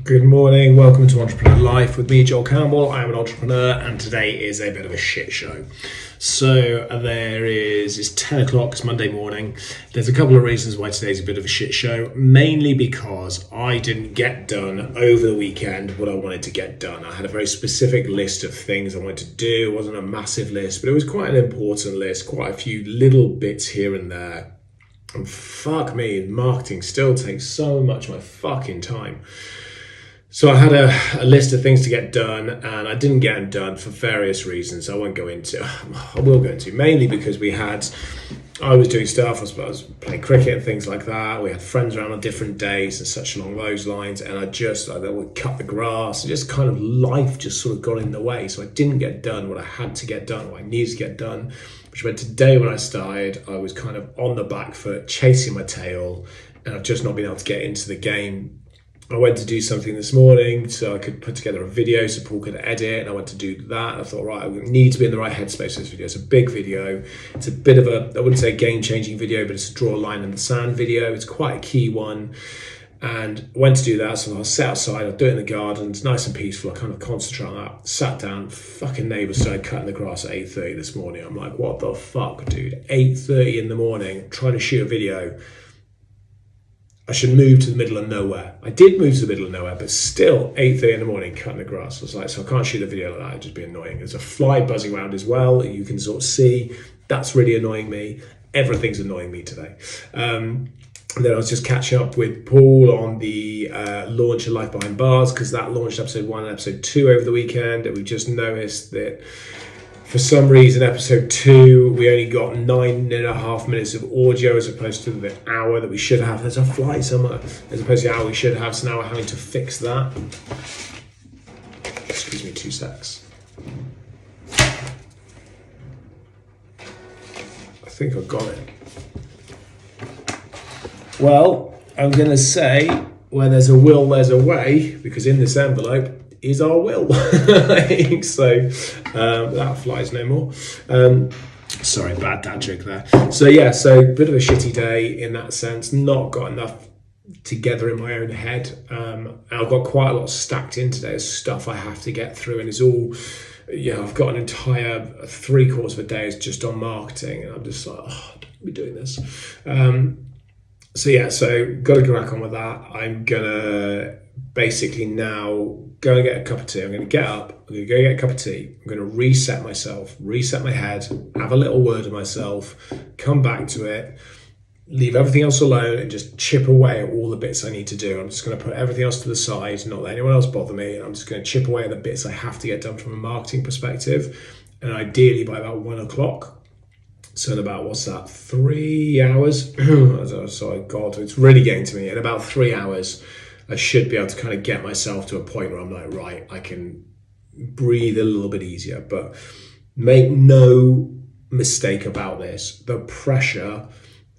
Good morning, welcome to Entrepreneur Life with me, Joel Campbell. I'm an entrepreneur and today is a bit of a shit show. So it's 10 o'clock, it's Monday morning. There's a couple of reasons why today's a bit of a shit show, mainly because I didn't get done over the weekend what I wanted to get done. I had a very specific list of things I wanted to do. It wasn't a massive list, but it was quite an important list, quite a few little bits here and there. And fuck me, marketing still takes so much of my fucking time. So I had a list of things to get done and I didn't get them done for various reasons I will go into, mainly because I was doing stuff, I was playing cricket and things like that. We had friends around on different days and such along those lines. And I would cut the grass. Just kind of life just sort of got in the way. So I didn't get done what I had to get done, what I needed to get done. Which meant today when I started, I was kind of on the back foot, chasing my tail. And I've just not been able to get into the game. I went to do something this morning so I could put together a video so Paul could edit, and I went to do that. I thought, right, I need to be in the right headspace for this video. It's a big video. It's a bit of I wouldn't say a game-changing video, but it's a draw a line in the sand video. It's quite a key one. And I went to do that, so I sat outside, I'll do it in the garden. It's nice and peaceful. I kind of concentrate on that. Sat down, fucking neighbours started cutting the grass at 8:30 this morning. I'm like, what the fuck, dude? 8:30 in the morning, trying to shoot a video. I should move to the middle of nowhere. I did move to the middle of nowhere, but still 8:30 in the morning cutting the grass. I was like, so I can't shoot a video like that. It'd just be annoying. There's a fly buzzing around as well. You can sort of see. That's really annoying me. Everything's annoying me today. And then I was just catching up with Paul on the launch of Life Behind Bars, because that launched episode 1 and episode 2 over the weekend. And we just noticed that for some reason, episode 2, we only got 9.5 minutes of audio as opposed to the hour that we should have. There's a fly somewhere, as opposed to the hour we should have. So now we're having to fix that. Excuse me, 2 secs. I think I've got it. Well, I'm going to say, where there's a will, there's a way, because in this envelope is our will. So that flies no more. Sorry, bad dad joke there. So a bit of a shitty day in that sense. Not got enough together in my own head. I've got quite a lot stacked in today of stuff I have to get through, and it's all, I've got an entire 3/4 of a day is just on marketing, and I'm just like, I don't be doing this. So got to crack on with that. I'm gonna basically now go and get a cup of tea. I'm going to get up, I'm going to go get a cup of tea, I'm going to reset myself, reset my head, have a little word with myself, come back to it, leave everything else alone and just chip away at all the bits I need to do. I'm just going to put everything else to the side, not let anyone else bother me. I'm just going to chip away at the bits I have to get done from a marketing perspective. And ideally by about 1 o'clock, so in about, 3 hours? Sorry, God, it's really getting to me. In about 3 hours, I should be able to kind of get myself to a point where I'm like, right, I can breathe a little bit easier. But make no mistake about this. The pressure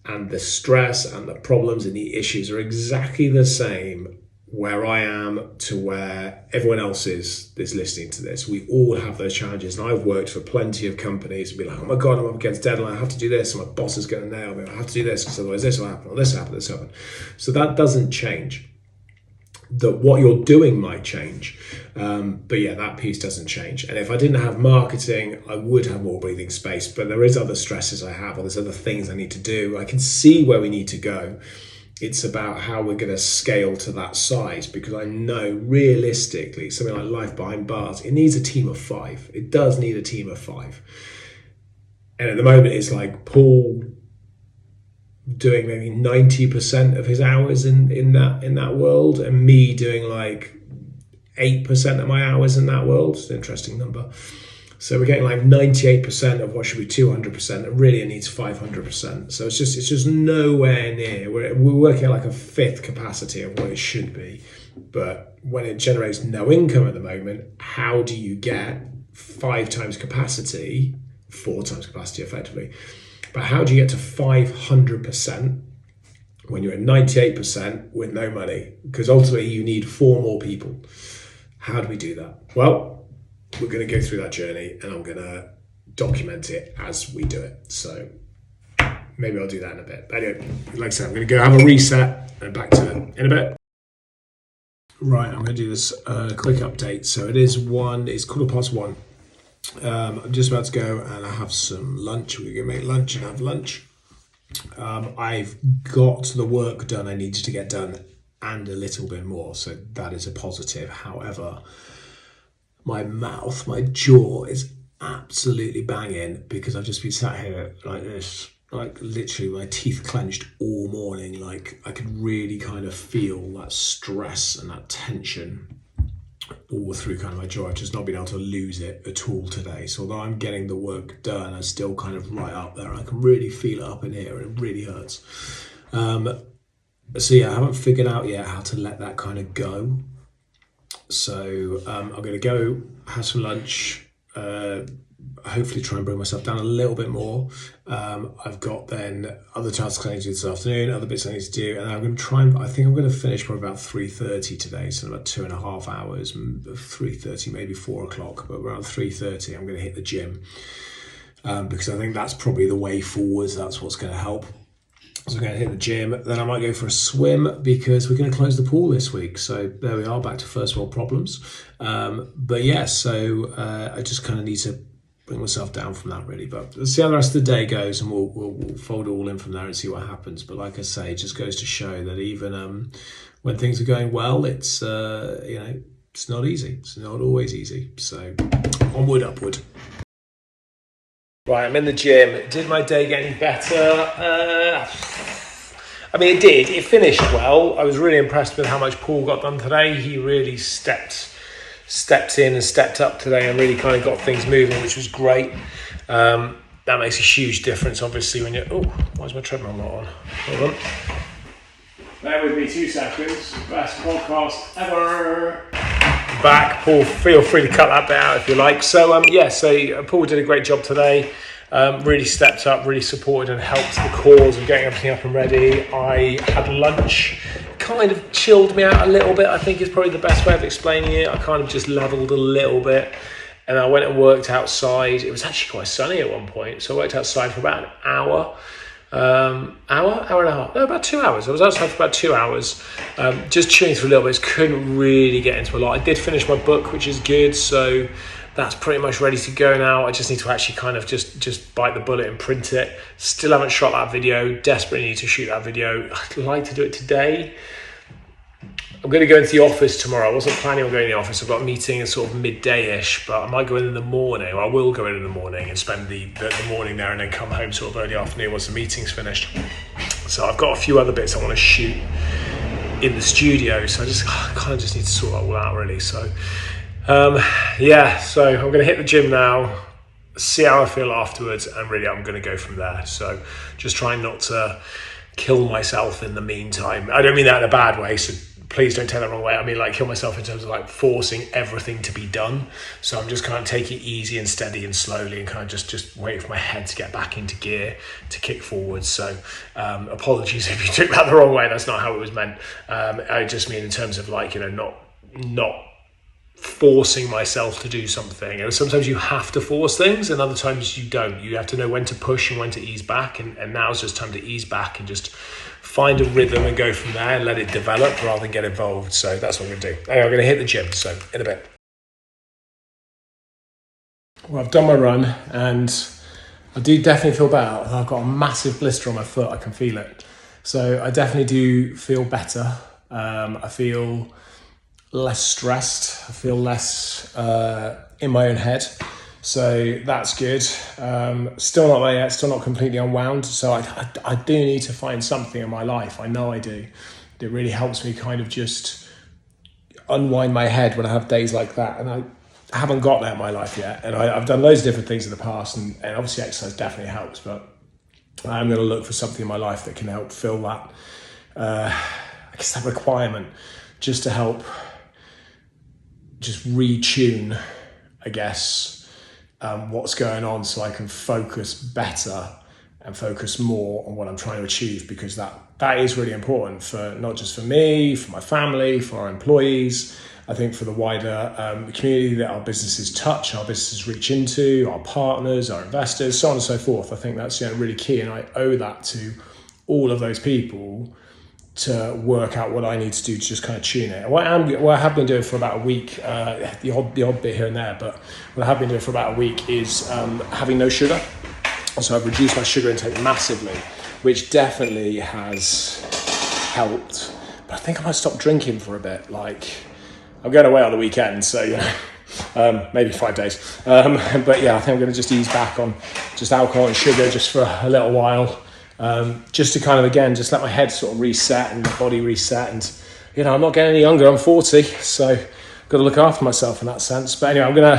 and the stress and the problems and the issues are exactly the same where I am to where everyone else is that's listening to this. We all have those challenges. And I've worked for plenty of companies and be like, oh my God, I'm up against deadline. I have to do this. And my boss is going to nail me. I have to do this because otherwise this will happen, or this will happen, this will happen. So that doesn't change. That what you're doing might change. But that piece doesn't change. And if I didn't have marketing, I would have more breathing space. But there is other stresses I have, or there's other things I need to do. I can see where we need to go. It's about how we're going to scale to that size, because I know realistically something like Life Behind Bars, it needs a team of 5. It does need a team of 5. And at the moment it's like Paul doing maybe 90% of his hours in that world, and me doing like 8% of my hours in that world. It's an interesting number. So we're getting like 98% of what should be 200%, and really it needs 500%. So it's just nowhere near. We're working at like a 5th capacity of what it should be. But when it generates no income at the moment, how do you get 5 times capacity, 4 times capacity effectively? But how do you get to 500% when you're at 98% with no money? Because ultimately you need 4 more people. How do we do that? Well, we're going to go through that journey, and I'm going to document it as we do it. So maybe I'll do that in a bit. But anyway, like I said, I'm going to go have a reset and back to it in a bit. Right, I'm going to do this quick update. So it's 1:15. I'm just about to go and I have some lunch. We're going to make lunch and have lunch. I've got the work done I needed to get done and a little bit more, so that is a positive. However, my jaw is absolutely banging because I've just been sat here like this, like literally my teeth clenched all morning. Like I could really kind of feel that stress and that tension all through kind of my jaw. I've just not been able to lose it at all today. So although I'm getting the work done, I'm still kind of right up there. I can really feel it up in here and it really hurts. So yeah, I haven't figured out yet how to let that kind of go. So I'm going to go have some lunch, hopefully try and bring myself down a little bit more. I've got then other tasks I need to do this afternoon, other bits I need to do, and I'm going to try and, I think I'm going to finish by about 3:30 today, so about 2.5 hours, 3:30, maybe 4 o'clock, but around 3:30 I'm going to hit the gym, because I think that's probably the way forwards. That's what's going to help. So I'm going to hit the gym, then I might go for a swim because we're going to close the pool this week. So there we are, back to first world problems. But yeah, so I just kind of need to bring myself down from that really. But let's see how the rest of the day goes, and we'll fold it all in from there and see what happens. But like I say, it just goes to show that even when things are going well, it's it's not easy. It's not always easy. So onward, upward. Right, I'm in the gym. Did my day get any better? I mean, it did. It finished well. I was really impressed with how much Paul got done today. He really stepped in and stepped up today and really kind of got things moving, which was great. That makes a huge difference, obviously, when you're... Oh, why is my treadmill not on? Hold on. Bear with me 2 seconds. Best podcast ever. Back, Paul, feel free to cut that bit out if you like. So Paul did a great job today. Really stepped up, really supported and helped the cause of getting everything up and ready. I had lunch, kind of chilled me out a little bit, I think is probably the best way of explaining it. I kind of just leveled a little bit, and I went and worked outside. It was actually quite sunny at one point, so I worked outside for about an hour. Hour and a half, no, about 2 hours. I was outside for about 2 hours, just chewing through a little bit. Couldn't really get into a lot. I did finish my book, which is good, so that's pretty much ready to go now. I just need to actually kind of just bite the bullet and print it. Still haven't shot that video, desperately need to shoot that video. I'd like to do it today. I'm going to go into the office tomorrow. I wasn't planning on going to the office. I've got a meeting at sort of midday-ish, but I might go in the morning, or I will go in the morning and spend the morning there and then come home sort of early afternoon once the meeting's finished. So I've got a few other bits I want to shoot in the studio, so I kind of just need to sort that all out really. So so I'm going to hit the gym now, see how I feel afterwards, and really I'm going to go from there. So just trying not to kill myself in the meantime. I don't mean that in a bad way, so please don't take that the wrong way. I mean like kill myself in terms of like forcing everything to be done. So I'm just kind of taking it easy and steady and slowly and kind of just waiting for my head to get back into gear to kick forward. So apologies if you took that the wrong way. That's not how it was meant. I just mean in terms of like, not forcing myself to do something. And sometimes you have to force things and other times you don't. You have to know when to push and when to ease back, and now's just time to ease back and just find a rhythm and go from there and let it develop rather than get involved. So that's what I'm going to do. Anyway, I'm going to hit the gym, so in a bit. Well, I've done my run and I do definitely feel better. I've got a massive blister on my foot, I can feel it. So I definitely do feel better. I feel less stressed. I feel less in my own head. So that's good. Still not there yet, still not completely unwound. So I do need to find something in my life. I know I do. It really helps me kind of just unwind my head when I have days like that. And I haven't got that in my life yet. And I've done loads of different things in the past, and obviously exercise definitely helps, but I'm going to look for something in my life that can help fill that, I guess that requirement, just to help just retune, I guess, what's going on so I can focus better and focus more on what I'm trying to achieve, because that is really important for not just for me, for my family, for our employees, I think for the wider community that our businesses touch, our businesses reach into, our partners, our investors, so on and so forth. I think that's really key, and I owe that to all of those people to work out what I need to do to just kind of tune it. What I have been doing for about a week, the odd bit here and there, but what I have been doing for about a week is having no sugar. So I've reduced my sugar intake massively, which definitely has helped. But I think I might stop drinking for a bit. Like, I'm going away on the weekend, so maybe 5 days. But yeah, I think I'm going to just ease back on just alcohol and sugar just for a little while. Just to kind of, again, just let my head sort of reset and my body reset. And, I'm not getting any younger. I'm 40, so I've got to look after myself in that sense. But anyway, I'm going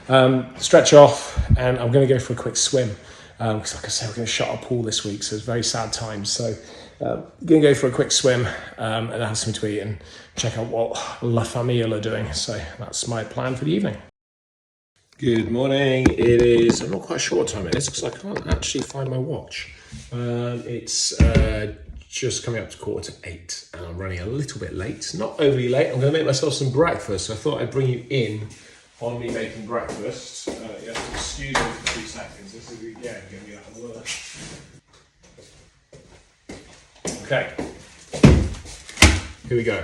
to stretch off and I'm going to go for a quick swim. Because like I said, we're going to shut our pool this week, so it's very sad times. So going to go for a quick swim and have something to eat and check out what La Famille are doing. So that's my plan for the evening. Good morning. It is, I'm not quite sure what time it is because I can't actually find my watch. It's just coming up to 7:45 and I'm running a little bit late. Not overly late. I'm going to make myself some breakfast. So I thought I'd bring you in on me making breakfast. You have to excuse me for 2 seconds. This is, again, going to be that work. Okay. Here we go.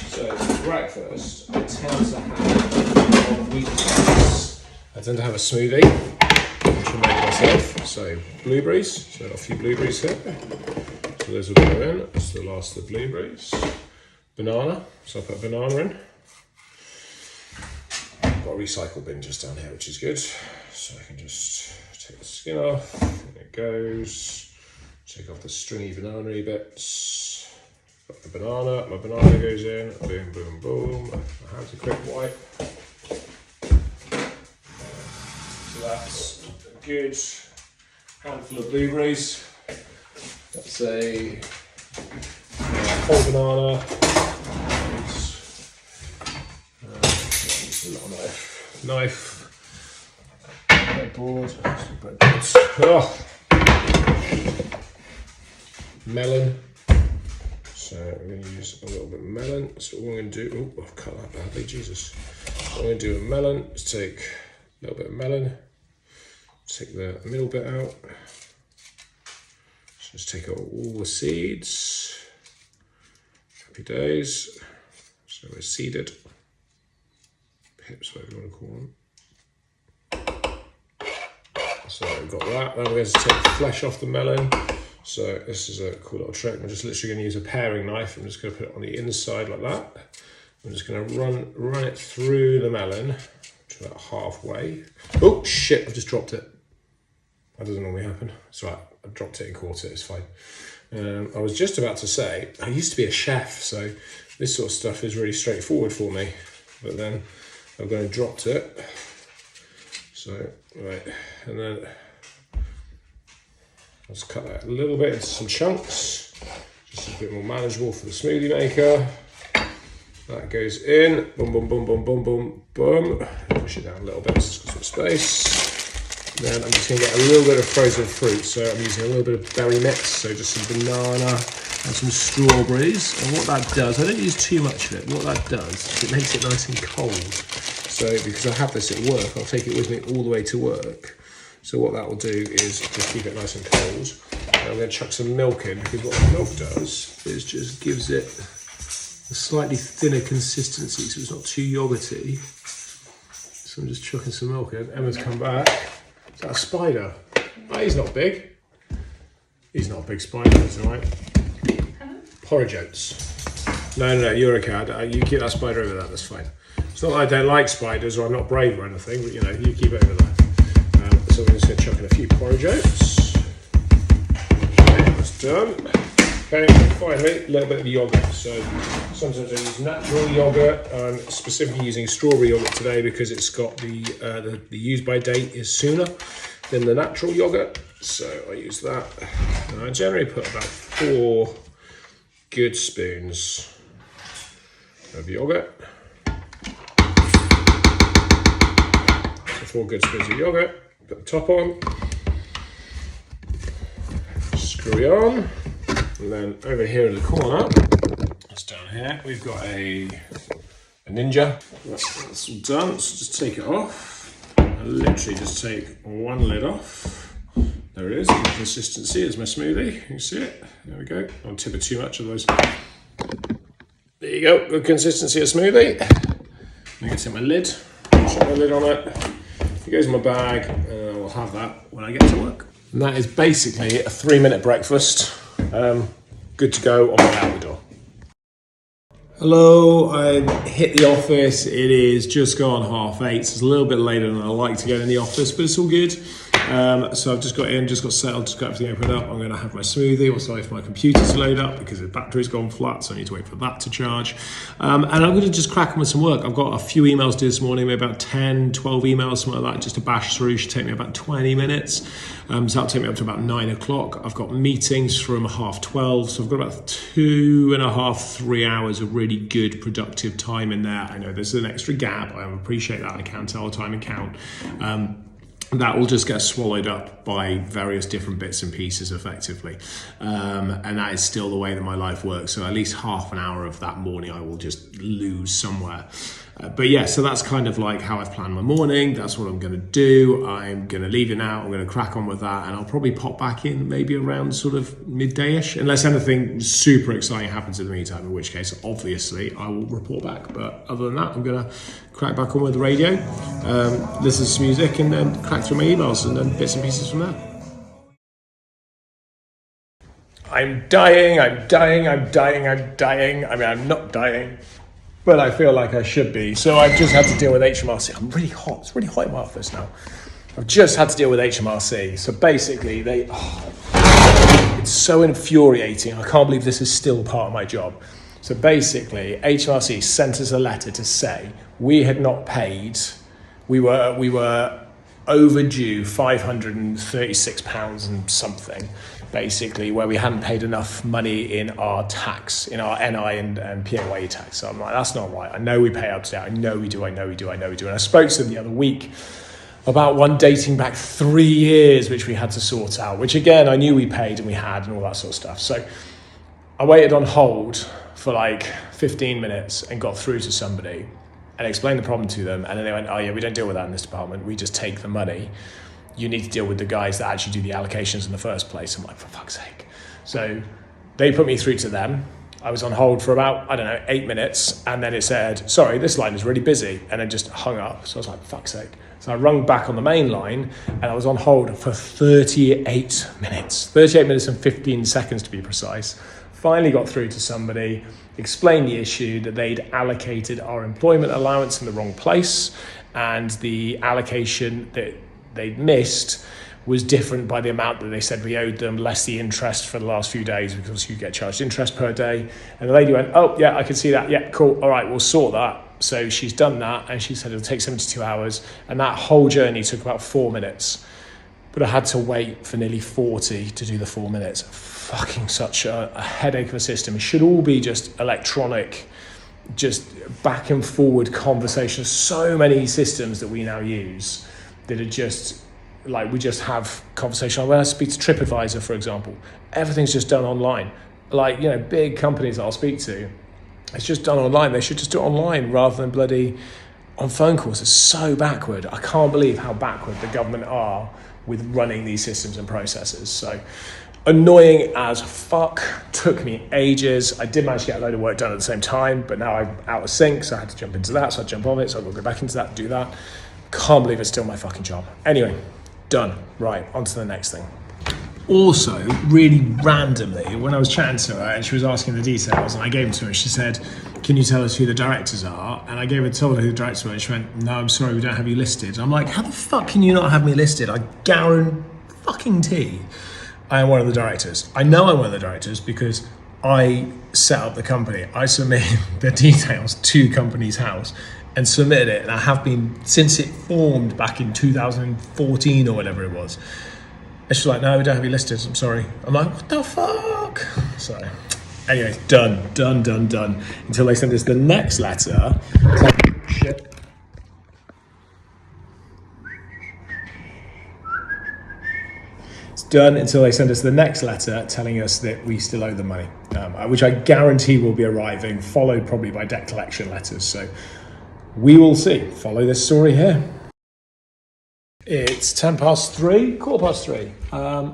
So for breakfast, I tend to have on weekdays. I tend to have a smoothie, which I make myself. So blueberries. So I've got a few blueberries here. So those will go in. That's the last of the blueberries. Banana, so I put a banana in. I've got a recycle bin just down here, which is good. So I can just take the skin off, and it goes. Take off the stringy banana bits. Got the banana, my banana goes in, boom, boom, boom. My hands a quick wipe. So that's a good handful of blueberries. That's a whole banana. Knife, breadboard, oh. Melon. So we're going to use a little bit of melon. So what we're going to do, I've cut that badly, Jesus. What we're going to do with melon is take a little bit of melon, take the middle bit out, just take out all the seeds. Happy days. So we're seeded. Pips, whatever you want to call them. So we've got that. Now we're going to take the flesh off the melon. So this is a cool little trick. I'm just literally going to use a paring knife. I'm just going to put it on the inside like that. I'm just going to run it through the melon to about halfway. Oh shit! I've just dropped it. That doesn't normally happen. It's right. I dropped it and caught it. It's fine. I was just about to say I used to be a chef, so this sort of stuff is really straightforward for me. But then I'm going to drop it. So, right, and then let's cut that a little bit into some chunks, just a bit more manageable for the smoothie maker. That goes in, boom, boom, boom, boom, boom, boom, boom. Push it down a little bit so it's got some space. Then I'm just going to get a little bit of frozen fruit, so I'm using a little bit of berry mix, so just some banana and some strawberries. And what that does, I don't use too much of it, what that does is it makes it nice and cold. So because I have this at work, I'll take it with me all the way to work. So what that will do is just keep it nice and cold. And I'm going to chuck some milk in, because what the milk does is just gives it a slightly thinner consistency, so it's not too yogurty. So I'm just chucking some milk in. Emma's come back. Is that a spider? Oh, he's not big. He's not a big spider, it's all right. Porridge oats. No, you're okay. You keep that spider over there, that's fine. It's not that I don't like spiders or I'm not brave or anything, but you keep it over there. So we're just going to chuck in a few porridge oats. Okay, that's done. Okay, finally, a little bit of yogurt. So sometimes I use natural yogurt. I'm specifically using strawberry yogurt today because it's got the use by date is sooner than the natural yogurt. So I use that. And I generally put about 4 good spoons of yogurt. 4 good spoons of yogurt. Put the top on. Screw it on. And then over here in the corner, that's down here, we've got a Ninja. That's all done, so just take it off. I literally just take one lid off. There it is, the consistency is my smoothie. You see it? There we go. Don't tip it too much of those. There you go, good consistency of smoothie. I'm gonna take my lid, put my lid on it. It goes in my bag, and I will have that when I get to work. And that is basically a 3-minute breakfast. Good to go on my way out the door. Hello, I hit the office. It is just gone 8:30. So it's a little bit later than I like to get in the office, but it's all good. So I've just got in, just got settled, just got everything opened up. I'm going to have my smoothie. Also wait for my computer to load up because the battery's gone flat, so I need to wait for that to charge. And I'm going to just crack on with some work. I've got a few emails to do this morning, maybe about 10, 12 emails, something like that, just to bash through. Should take me about 20 minutes. So that'll take me up to about 9 o'clock. I've got meetings from 12:30, so I've got about 2.5, 3 hours of really good, productive time in there. I know there's an extra gap. I appreciate that. I can't tell the time and count. That will just get swallowed up by various different bits and pieces effectively. And that is still the way that my life works. So at least half an hour of that morning I will just lose somewhere. But yeah, so that's kind of like how I've planned my morning. That's what I'm going to do. I'm going to leave it now. I'm going to crack on with that. And I'll probably pop back in maybe around sort of midday-ish, unless anything super exciting happens in the meantime, in which case, obviously, I will report back. But other than that, I'm going to crack back on with the radio, listen to some music, and then crack through my emails and then bits and pieces from there. I'm dying. I mean, I'm not dying, but I feel like I should be. So I've just had to deal with HMRC. I'm really hot. It's really hot in my office now. I've just had to deal with HMRC. So basically, it's so infuriating. I can't believe this is still part of my job. So basically, HMRC sent us a letter to say we had not paid. We were overdue £536 and something, basically, where we hadn't paid enough money in our tax, in our NI and PAYE tax. So I'm like, that's not right. I know we pay up to date. I know we do. And I spoke to them the other week about one dating back 3 years, which we had to sort out, which again, I knew we paid and we had and all that sort of stuff. So I waited on hold for like 15 minutes and got through to somebody and explained the problem to them. And then they went, oh yeah, we don't deal with that in this department. We just take the money. You need to deal with the guys that actually do the allocations in the first place. I'm like, for fuck's sake. So they put me through to them. I was on hold for about, 8 minutes. And then it said, sorry, this line is really busy. And then just hung up. So I was like, fuck's sake. So I rung back on the main line and I was on hold for 38 minutes. 38 minutes and 15 seconds to be precise. Finally got through to somebody, explained the issue that they'd allocated our employment allowance in the wrong place. And the allocation that they'd missed was different by the amount that they said we owed them, less the interest for the last few days, because you get charged interest per day. And the lady went, oh yeah, I can see that. Yeah, cool. All right, we'll sort that. So she's done that. And she said it'll take 72 hours. And that whole journey took about 4 minutes. But I had to wait for nearly 40 to do the 4 minutes. Fucking such a headache of a system. It should all be just electronic, just back and forward conversations. So many systems that we now use that are just like, we just have conversation. When I speak to TripAdvisor, for example, everything's just done online. Like, big companies I'll speak to, it's just done online. They should just do it online rather than bloody on phone calls. It's so backward. I can't believe how backward the government are with running these systems and processes. So annoying as fuck, took me ages. I did manage to get a load of work done at the same time, but now I'm out of sync, so I had to jump into that. So I jump on it, so I've got to go back into that, do that. Can't believe it's still my fucking job. Anyway, done. Right, on to the next thing. Also, really randomly, when I was chatting to her and she was asking the details and I gave them to her, she said, can you tell us who the directors are? And I told her who the directors were and she went, no, I'm sorry, we don't have you listed. I'm like, how the fuck can you not have me listed? I guarantee I am one of the directors. I know I'm one of the directors because I set up the company. I submitted the details to Companies House and submitted it, and I have been since it formed back in 2014 or whatever it was. And she's like, no, we don't have you listed, I'm sorry. I'm like, what the fuck? So anyway, done. Until they send us the next letter. Shit. It's done until they send us the next letter telling us that we still owe the money, which I guarantee will be arriving, followed probably by debt collection letters. So we will see. Follow this story here. It's 3:10, 3:15.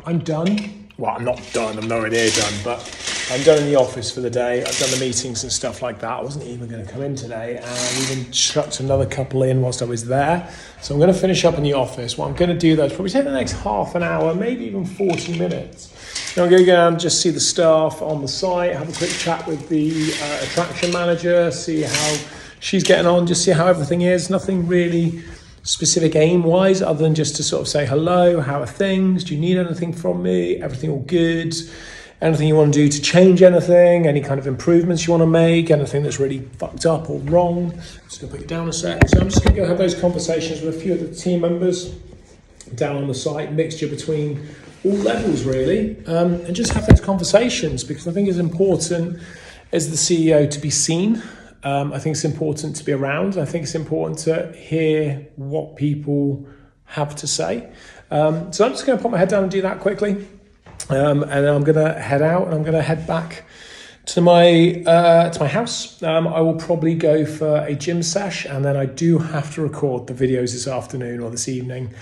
I'm done. Well, I'm not done. I'm nowhere near done, but I'm done in the office for the day. I've done the meetings and stuff like that. I wasn't even going to come in today, and I even chucked another couple in whilst I was there. So I'm going to finish up in the office. What I'm going to do, though, is probably take the next half an hour, maybe even 40 minutes. Then I'm going to go down and just see the staff on the site, have a quick chat with the attraction manager, see how she's getting on, just see how everything is. Nothing really specific aim-wise, other than just to sort of say hello, how are things, do you need anything from me, everything all good, anything you want to do to change anything, any kind of improvements you want to make, anything that's really fucked up or wrong. I'm just going to put you down a sec. So I'm just going to go have those conversations with a few of the team members down on the site, mixture between all levels really, and just have those conversations, because I think it's important as the CEO to be seen. I think it's important to be around. I think it's important to hear what people have to say. So I'm just going to put my head down and do that quickly. And then I'm going to head out and I'm going to head back to my house. I will probably go for a gym sesh, and then I do have to record the videos this afternoon or this evening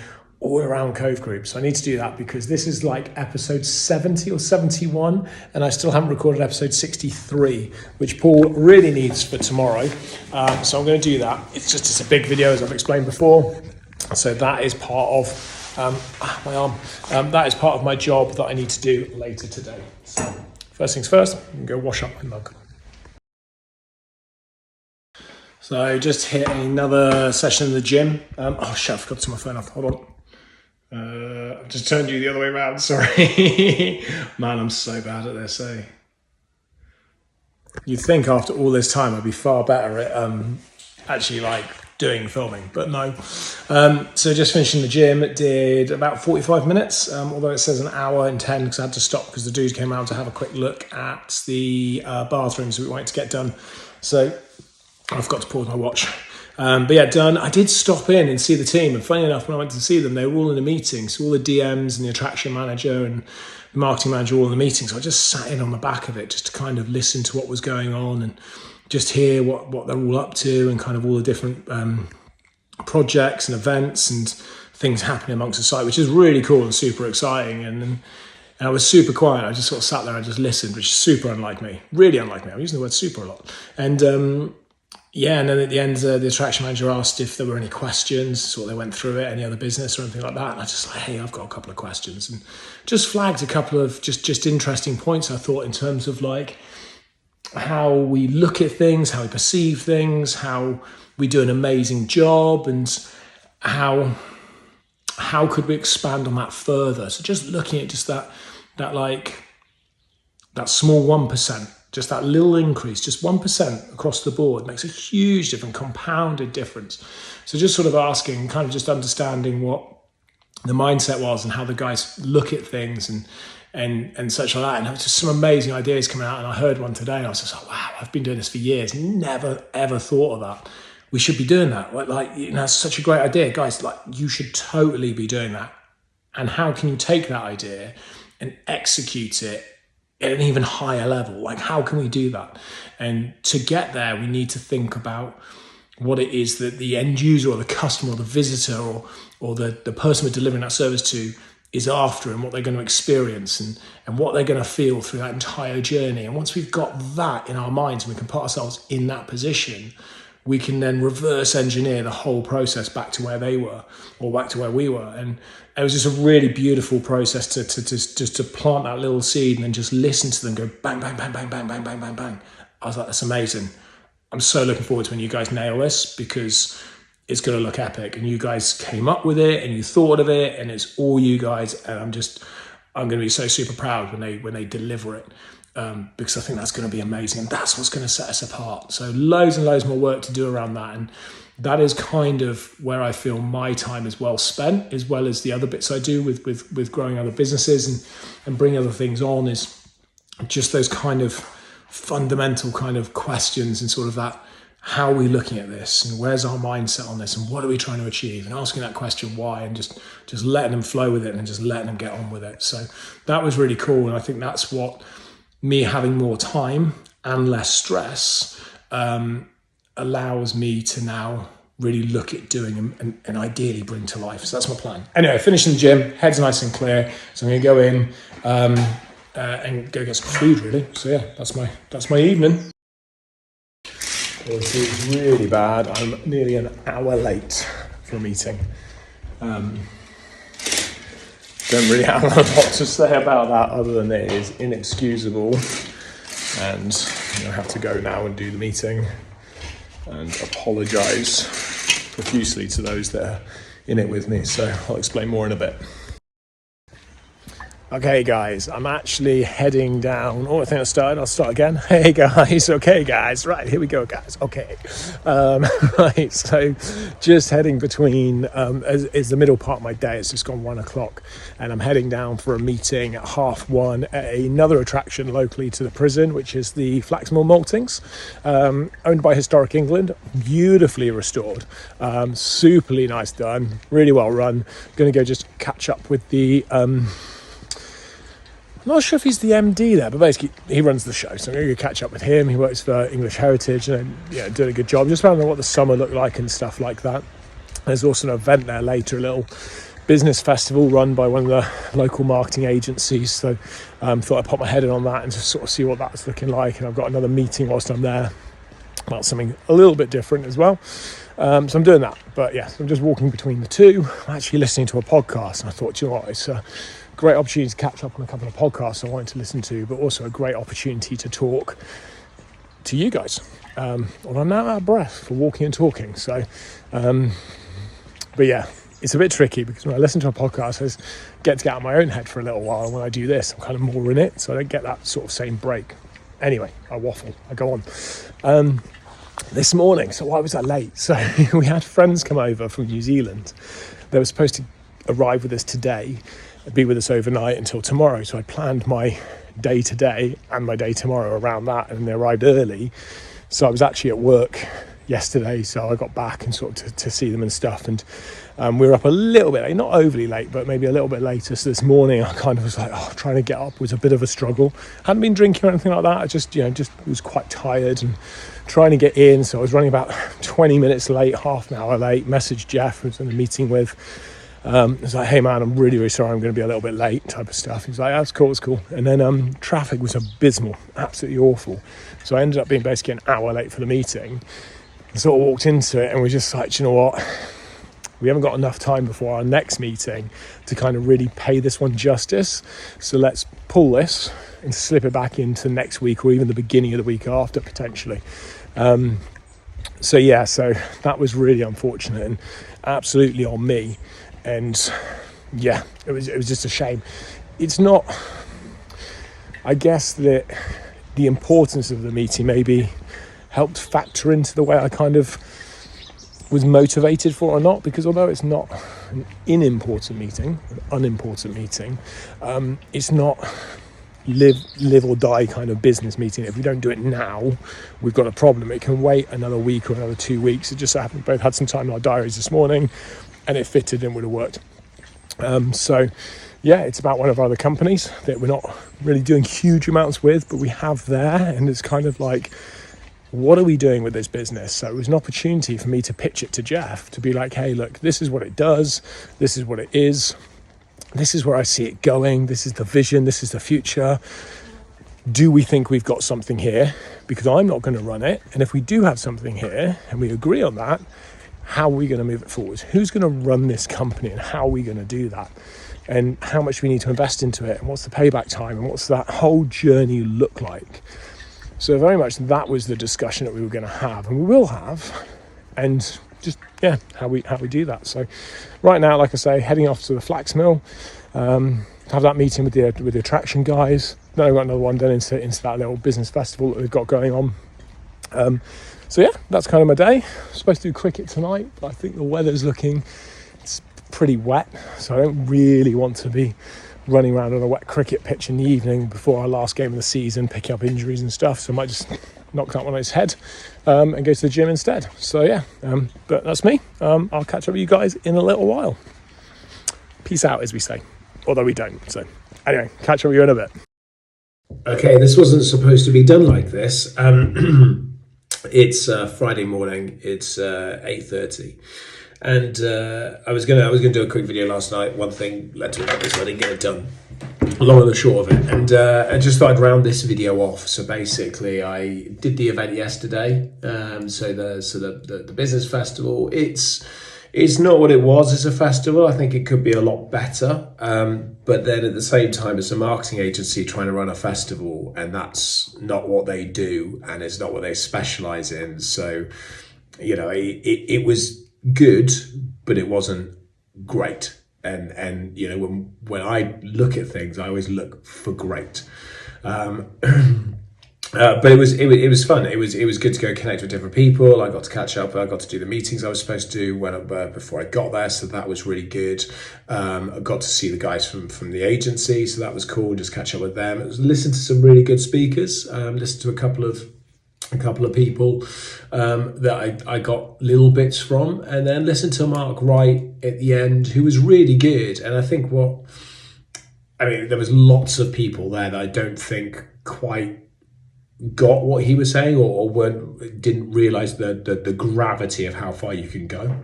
all around Cove Group. So I need to do that because this is like episode 70 or 71, and I still haven't recorded episode 63, which Paul really needs for tomorrow. So I'm going to do that. It's a big video, as I've explained before. So that is part of my arm. That is part of my job that I need to do later today. So first things first, I'm going to go wash up my mug. So just hit another session in the gym. Oh shit, I forgot to turn my phone off. Hold on. I've just turned you the other way around, sorry. Man, I'm so bad at this, eh? You'd think after all this time I'd be far better at actually like doing filming, but no. So just finishing the gym, it did about 45 minutes, although it says an hour and 10 because I had to stop because the dude came out to have a quick look at the bathrooms we wanted to get done. So I forgot to pause my watch. But yeah, done. I did stop in and see the team, and funny enough, when I went to see them, they were all in a meeting. So all the DMs and the attraction manager and the marketing manager were all in the meeting. So I just sat in on the back of it just to kind of listen to what was going on and just hear what they're all up to and kind of all the different projects and events and things happening amongst the site, which is really cool and super exciting. And I was super quiet. I just sort of sat there and just listened, which is super unlike me, really unlike me. I'm using the word super a lot. And yeah, and then at the end, the attraction manager asked if there were any questions, so they went through it, any other business or anything like that. And I just like, hey, I've got a couple of questions, and just flagged a couple of just interesting points, I thought, in terms of like how we look at things, how we perceive things, how we do an amazing job, and how could we expand on that further. So just looking at just that small 1%. Just that little increase, just 1% across the board makes a huge difference, compounded difference. So just sort of asking, kind of just understanding what the mindset was and how the guys look at things and such like that. And there was just some amazing ideas coming out. And I heard one today and I was just like, wow, I've been doing this for years. Never, ever thought of that. We should be doing that. Like, you know, it's such a great idea. Guys, like, you should totally be doing that. And how can you take that idea and execute it at an even higher level? Like, how can we do that? And to get there, we need to think about what it is that the end user or the customer or the visitor or the person we're delivering that service to is after, and what they're going to experience and what they're going to feel through that entire journey. And once we've got that in our minds and we can put ourselves in that position, we can then reverse engineer the whole process back to where they were or back to where we were. And it was just a really beautiful process to plant that little seed and then just listen to them go bang, bang, bang, bang, bang, bang, bang, bang, bang. I was like, that's amazing. I'm so looking forward to when you guys nail this, because it's going to look epic. And you guys came up with it and you thought of it, and it's all you guys. And I'm going to be so super proud when they deliver it. Because I think that's going to be amazing, and that's what's going to set us apart. So loads and loads more work to do around that, and that is kind of where I feel my time is well spent, as well as the other bits I do with growing other businesses and bringing other things on, is just those kind of fundamental kind of questions and sort of that, how are we looking at this and where's our mindset on this and what are we trying to achieve, and asking that question why, and just letting them flow with it and just letting them get on with it. So that was really cool, and I think that's what me having more time and less stress allows me to now really look at doing and ideally bring to life. So that's my plan. Anyway, finishing the gym, head's nice and clear. So I'm going to go in and go get some food, really. So yeah, that's my evening. This is really bad. I'm nearly an hour late for a meeting. Don't really have a lot to say about that other than it is inexcusable. And I have to go now and do the meeting and apologise profusely to those that are in it with me. So I'll explain more in a bit. Okay, guys, I'm actually heading down. Oh, I think I started. I'll start again. Hey, guys. Okay, guys. Right, here we go, guys. Okay. Right, so just heading between, is the middle part of my day. It's just gone 1 o'clock. And I'm heading down for a meeting at 1:30 at another attraction locally to the prison, which is the Flaxmill Maltings, owned by Historic England. Beautifully restored. Superly nice done. Really well run. Going to go just catch up with the... I'm not sure if he's the MD there, but basically he runs the show. So I'm going to go catch up with him. He works for English Heritage and doing a good job. Just found out what the summer looked like and stuff like that. There's also an event there later, a little business festival run by one of the local marketing agencies. So thought I'd pop my head in on that and just sort of see what that's looking like. And I've got another meeting whilst I'm there about something a little bit different as well. So I'm doing that. But yeah, so I'm just walking between the two. I'm actually listening to a podcast and I thought, you know what, it's great opportunity to catch up on a couple of podcasts I wanted to listen to, but also a great opportunity to talk to you guys. Well, I'm now out of breath for walking and talking. So, but yeah, it's a bit tricky because when I listen to a podcast, I get out of my own head for a little while. And when I do this, I'm kind of more in it. So I don't get that sort of same break. Anyway, I waffle, I go on. This morning, so why was I late? So we had friends come over from New Zealand. They were supposed to arrive with us today, be with us overnight until tomorrow. So I planned my day today and my day tomorrow around that, and they arrived early. So I was actually at work yesterday, so I got back and sort of to see them and stuff. And we were up a little bit late, not overly late, but maybe a little bit later. So this morning I kind of was like, trying to get up was a bit of a struggle. Hadn't been drinking or anything like that. I just was quite tired and trying to get in. So I was running about 20 minutes late, half an hour late. Messaged Jeff, who I was in a meeting with. It's like, hey man, I'm really, really sorry, I'm going to be a little bit late, type of stuff. He's like, that's cool, it's cool. And then traffic was abysmal, absolutely awful. So I ended up being basically an hour late for the meeting. I sort of walked into it and we're just like, you know what? We haven't got enough time before our next meeting to kind of really pay this one justice. So let's pull this and slip it back into next week or even the beginning of the week after, potentially. So that was really unfortunate and absolutely on me. And yeah, it was just a shame. It's not, I guess that the importance of the meeting maybe helped factor into the way I kind of was motivated for it or not, because although it's not an unimportant meeting, it's not live or die kind of business meeting. If we don't do it now, we've got a problem. It can wait another week or another 2 weeks. It just so happened we both had some time in our diaries this morning and it fitted and would have worked. So yeah, it's about one of our other companies that we're not really doing huge amounts with, but we have there, and it's kind of like, what are we doing with this business? So it was an opportunity for me to pitch it to Jeff, to be like, hey, look, this is what it does, this is what it is, this is where I see it going, this is the vision, this is the future. Do we think we've got something here? Because I'm not going to run it, and if we do have something here and we agree on that, how are we going to move it forward? Who's going to run this company and how are we going to do that? And how much we need to invest into it, and what's the payback time, and what's that whole journey look like? So very much that was the discussion that we were going to have, and we will have, and just how we do that. So right now, like I say, heading off to the flax mill, have that meeting with the attraction guys. Then I've got another one done into that little business festival that we've got going on. So yeah, that's kind of my day. I'm supposed to do cricket tonight, but I think the weather's it's pretty wet, so I don't really want to be running around on a wet cricket pitch in the evening before our last game of the season, picking up injuries and stuff. So I might just knock that one on its head and go to the gym instead. So yeah, but that's me. I'll catch up with you guys in a little while. Peace out, as we say, although we don't. So anyway, catch up with you in a bit. Okay, this wasn't supposed to be done like this. It's Friday morning. It's 8:30, and I was gonna do a quick video last night. One thing led to another, so I didn't get it done. Long and the short of it, and I just thought I'd round this video off. So basically, I did the event yesterday. So the business festival. It's not what it was as a festival. I think it could be a lot better. But then at the same time, it's a marketing agency trying to run a festival, and that's not what they do, and it's not what they specialize in. So, it was good, but it wasn't great. And when I look at things, I always look for great. But it was fun. It was good to go connect with different people. I got to catch up. I got to do the meetings I was supposed to do before I got there, so that was really good. I got to see the guys from the agency, so that was cool. Just catch up with them. It was listen to some really good speakers. Listen to a couple of people that I got little bits from, and then listen to Mark Wright at the end, who was really good. And I think there was lots of people there that I don't think quite got what he was saying or didn't realize the gravity of how far you can go.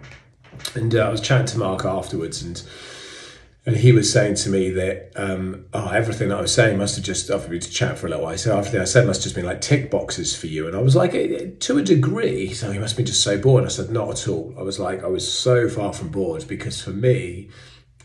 And I was chatting to Mark afterwards, and he was saying to me that everything that I was saying must have just offered me to chat for a little while. So everything I said must have just been like tick boxes for you. And I was like, to a degree. So he must have been just so bored. I said, not at all. I was so far from bored, because for me,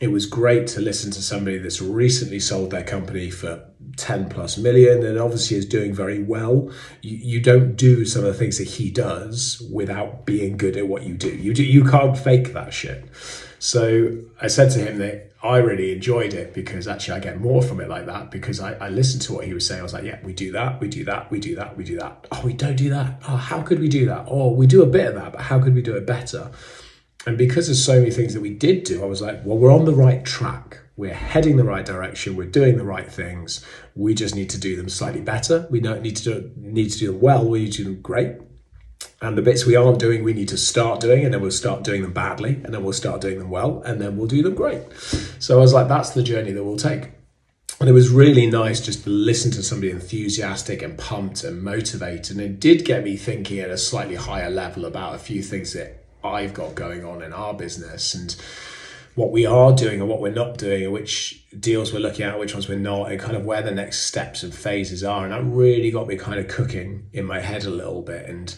it was great to listen to somebody that's recently sold their company for 10 plus million and obviously is doing very well. You don't do some of the things that he does without being good at what you do. You can't fake that shit. So I said to him that I really enjoyed it, because actually I get more from it like that, because I listened to what he was saying. I was like, yeah, we do that, we do that, we do that, we do that. Oh, we don't do that. Oh, how could we do that? Oh, we do a bit of that, but how could we do it better? And because there's so many things that we did do, I was like, well, we're on the right track. We're heading the right direction. We're doing the right things. We just need to do them slightly better. We don't need to do them well. We need to do them great. And the bits we aren't doing, we need to start doing, and then we'll start doing them badly, and then we'll start doing them well, and then we'll do them great. So I was like, that's the journey that we'll take. And it was really nice just to listen to somebody enthusiastic and pumped and motivated. And it did get me thinking at a slightly higher level about a few things that I've got going on in our business, and what we are doing and what we're not doing, and which deals we're looking at, which ones we're not, and kind of where the next steps and phases are. And that really got me kind of cooking in my head a little bit. And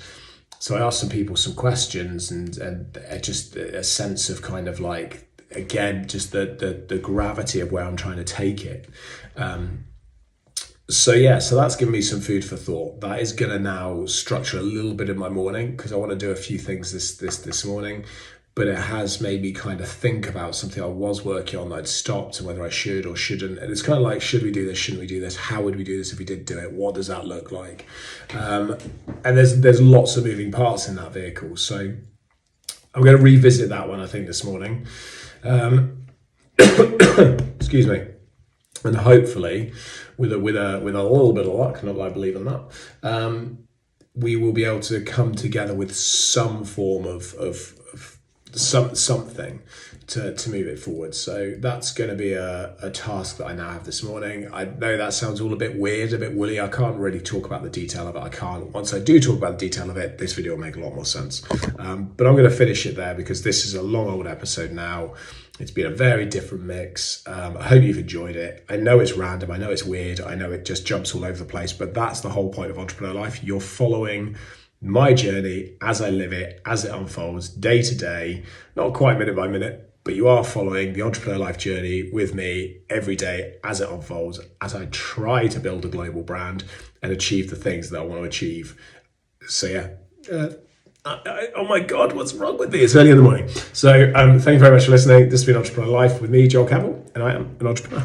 so I asked some people some questions, and just a sense of kind of like, again, just the gravity of where I'm trying to take it. So that's given me some food for thought. That is going to now structure a little bit of my morning, because I want to do a few things this morning. But it has made me kind of think about something I was working on that I'd stopped, and whether I should or shouldn't. And it's kind of like, should we do this? Shouldn't we do this? How would we do this if we did do it? What does that look like? And there's lots of moving parts in that vehicle. So I'm going to revisit that one, I think, this morning. Excuse me. And hopefully, with a little bit of luck, not that I believe in that, we will be able to come together with some form of something to move it forward. So that's going to be a task that I now have this morning. I know that sounds all a bit weird, a bit woolly. I can't really talk about the detail of it. I can't. Once I do talk about the detail of it, this video will make a lot more sense. But I'm going to finish it there, because this is a long old episode now. It's been a very different mix. I hope you've enjoyed it. I know it's random. I know it's weird. I know it just jumps all over the place, but that's the whole point of Entrepreneur Life. You're following my journey as I live it, as it unfolds day to day, not quite minute by minute, but you are following the Entrepreneur Life journey with me every day as it unfolds, as I try to build a global brand and achieve the things that I want to achieve. So oh my God, what's wrong with me? It's early in the morning. So thank you very much for listening. This has been Entrepreneur Life with me, Joel Campbell, and I am an entrepreneur.